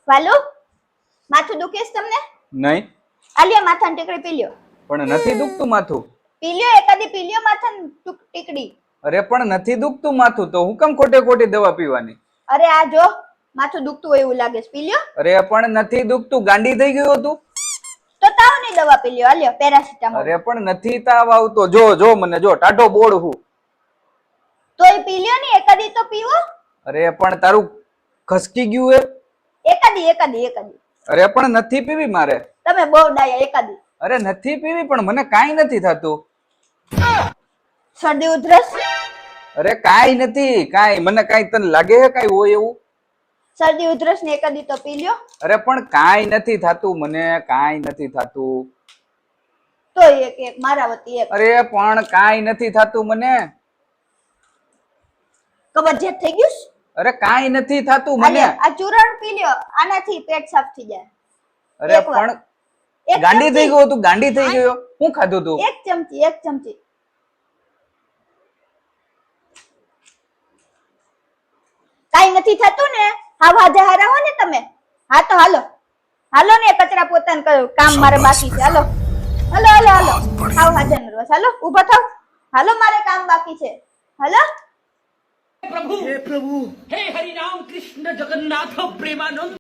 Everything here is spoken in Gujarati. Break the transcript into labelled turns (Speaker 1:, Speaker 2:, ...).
Speaker 1: વાલુ માથું દુખે છે તમને?
Speaker 2: નહીં.
Speaker 1: આલિયા માથાની ટીકડી પી લ્યો.
Speaker 2: પણ નથી દુખતું માથું.
Speaker 1: પી લ્યો, એકાદી પી લ્યો માથાની ટીકડી.
Speaker 2: અરે પણ નથી દુખતું માથું તો હું કેમ ખોટે ખોટી દવા પીવાની?
Speaker 1: અરે આ જો માથું દુખતું હોય એવું લાગે છે, પી લ્યો.
Speaker 2: અરે પણ નથી દુખતું, ગાંડી થઈ ગયું હતું.
Speaker 1: તો તાવની દવા પી લ્યો, આલ્યો પેરાસિટામોલ.
Speaker 2: અરે પણ નથી તાવ આવતો, જો જો મને જો ટાઢો બોળ હું.
Speaker 1: તોય પી લ્યો ને, એકાદી તો પીવો.
Speaker 2: અરે પણ તારું ખસકી ગયું હે.
Speaker 1: એકાદી.
Speaker 2: અરે પણ નથી પીવી મારે.
Speaker 1: તમે બહુ ડાયા, એકાદી.
Speaker 2: અરે નથી પીવી પણ મને કાઈ નથી થતું.
Speaker 1: શરદી ઉધરસ?
Speaker 2: અરે કાઈ નથી, કાઈ મને કાઈ તને લાગે હે કાઈ હોય એવું?
Speaker 1: શરદી ઉધરસ ને એકાદી તો પી લ્યો.
Speaker 2: અરે પણ કાઈ નથી થતું, મને કાઈ નથી થતું.
Speaker 1: તો એક મારા વતી એક.
Speaker 2: અરે પણ કાઈ નથી થતું મને.
Speaker 1: કબજિયાત થઈ ગયું?
Speaker 2: અરે કાઈ નથી થતું મને.
Speaker 1: આ ચૂરણ પી લ્યો, આનાથી પેટ સાફ થઈ જાય.
Speaker 2: અરે પણ ગાંડી થઈ ગયો તું, ગાંડી થઈ ગયો. શું ખાધું તું?
Speaker 1: એક ચમચી. કાઈ નથી થતું ને? હાવ હારા હો ને તમે? હા તો હાલો ને, કચરા પોતાનું કામ મારે બાકી છે. હાલો હાવ હાજર ન રહો. હાલો ઊભા થાવ. હાલો મારે કામ બાકી છે. હાલો.
Speaker 3: हे प्रभु हे हरि राम कृष्ण जगन्नाथ प्रेमानंद।